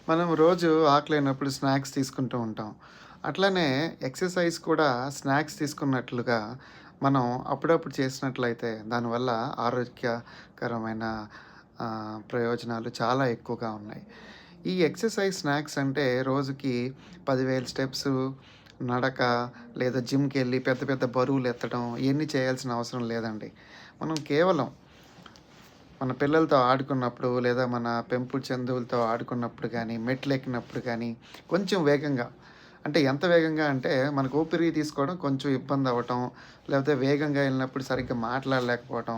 మనం రోజు ఆకలైనప్పుడు స్నాక్స్ తీసుకుంటూ ఉంటాం. అట్లనే ఎక్సర్సైజ్ కూడా స్నాక్స్ తీసుకున్నట్లుగా మనం అప్పుడప్పుడు చేసినట్లయితే దానివల్ల ఆరోగ్యకరమైన ప్రయోజనాలు చాలా ఎక్కువగా ఉన్నాయి. ఈ ఎక్సర్సైజ్ స్నాక్స్ అంటే రోజుకి 10,000 స్టెప్సు, నడక లేదా జిమ్‌కెళ్ళి పెద్ద పెద్ద బరువులెత్తడం ఇయన్నీ చేయాల్సిన అవసరం లేదండి. మనం కేవలం మన పిల్లలతో ఆడుకున్నప్పుడు, లేదా మన పెంపుడు జంతువులతో ఆడుకున్నప్పుడు గానీ, మెట్లెక్కినప్పుడు గానీ, కొంచెం వేగంగా అంటే ఎంత వేగంగా అంటే, మనకు ఊపిరి తీసుకోవడం కొంచెం ఇబ్బందవ్వటం, లేకపోతే వేగంగా ఎళ్ళినప్పుడు సరిగ్గా మాట్లాడలేకపోవటం,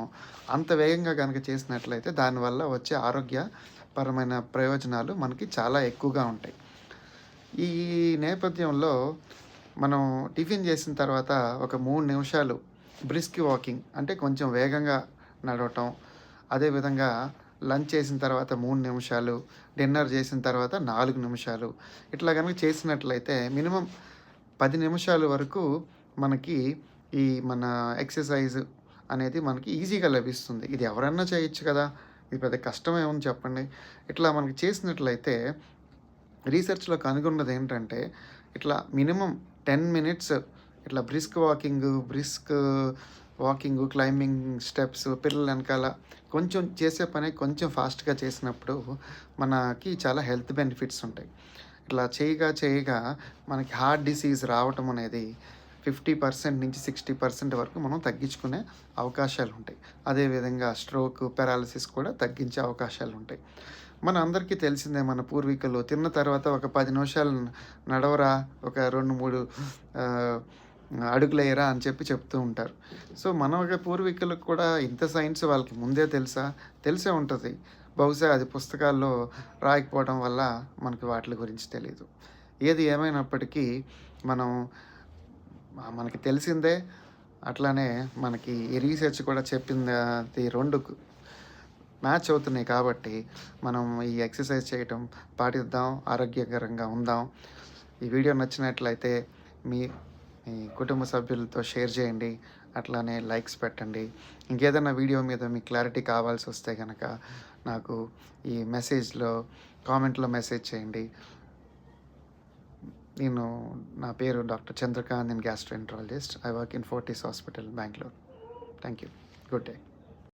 అంత వేగంగా గనక చేసినట్లయితే దానివల్ల వచ్చే ఆరోగ్యపరమైన ప్రయోజనాలు మనకి చాలా ఎక్కువగా ఉంటాయి. ఈ నేపథ్యంలో మనం టిఫిన్ చేసిన తర్వాత ఒక 3 నిమిషాలు బ్రిస్క్ వాకింగ్ అంటే కొంచెం వేగంగా నడవటం. అదేవిధంగా లంచ్ చేసిన తర్వాత 3 నిమిషాలు, డిన్నర్ చేసిన తర్వాత 4 నిమిషాలు. ఇట్లా గనుక చేసినట్లయితే మినిమమ్ 10 నిమిషాల వరకు మనకి ఈ మన ఎక్సర్సైజ్ అనేది మనకి ఈజీగా లభిస్తుంది. ఇది ఎవరన్నా చేయొచ్చు కదా! ఇది పెద్ద కష్టమేముంది చెప్పండి. ఇట్లా మనకి చేసినట్లయితే రీసెర్చ్‌లో కనుగొన్నదేంటంటే, ఇట్లా మినిమమ్ 10 మినిట్స్ ఇట్లా బ్రిస్క్ వాకింగు, క్లైంబింగ్ స్టెప్స్ పిల్లల ఎనకాల కొంచెం చేసే పని కొంచెం ఫాస్ట్‌గా చేసినప్పుడు మనకి చాలా హెల్త్ బెనిఫిట్స్ ఉంటాయి. ఇట్లా చేయగా మనకి హార్ట్ డిసీజ్ రావటం అనేది 50% నుంచి 60% వరకు మనం తగ్గించుకునే అవకాశాలుంటాయి. అదేవిధంగా స్ట్రోక్, పారాలిసిస్ కూడా తగ్గించే అవకాశాలుంటాయి. మనందరికీ తెలిసిందే మన పూర్వీకులు తిన్న తర్వాత ఒక 10 నిమిషాలు నడవరా, ఒక 2, 3 ఆహ్, అడుగులేయరా అని చెప్తూ ఉంటారు. సో, మన పూర్వీకులకు కూడా ఇంత సైన్స్ వాళ్ళకి ముందే తెలుసా? తెలిసే ఉంటది. బహుశా అది పుస్తకాల్లో రాయకపోవడం వల్ల మనకి వాటిలి గురించి తెలీదు. ఏది ఏమైనప్పటికీ మనం మనకి తెలిసిందే. అట్లానే మనకి ఈ రీసెర్చ్ కూడా చెప్పింది 2 మ్యాచ్ అవుతున్నాయి కాబట్టి, మనం ఈ ఎక్సర్సైజ్ చేయటం పాటిద్దాం, ఆరోగ్యకరంగా ఉందాం. ఈ వీడియో నచ్చినట్లయితే మీ మీ కుటుంబ సభ్యులతో షేర్ చేయండి. అట్లానే లైక్స్ పెట్టండి. ఇంకేదైనా వీడియో మీద మీకు క్లారిటీ కావాల్సొస్తే గనక నాకు ఈ కామెంట్‌లో మెసేజ్ చేయండి. నేను నా పేరు డాక్టర్ చంద్రకాంత్. నేను gastroenterologist. I work in Fortis hospital, Bengaluru. Thank you. Good day.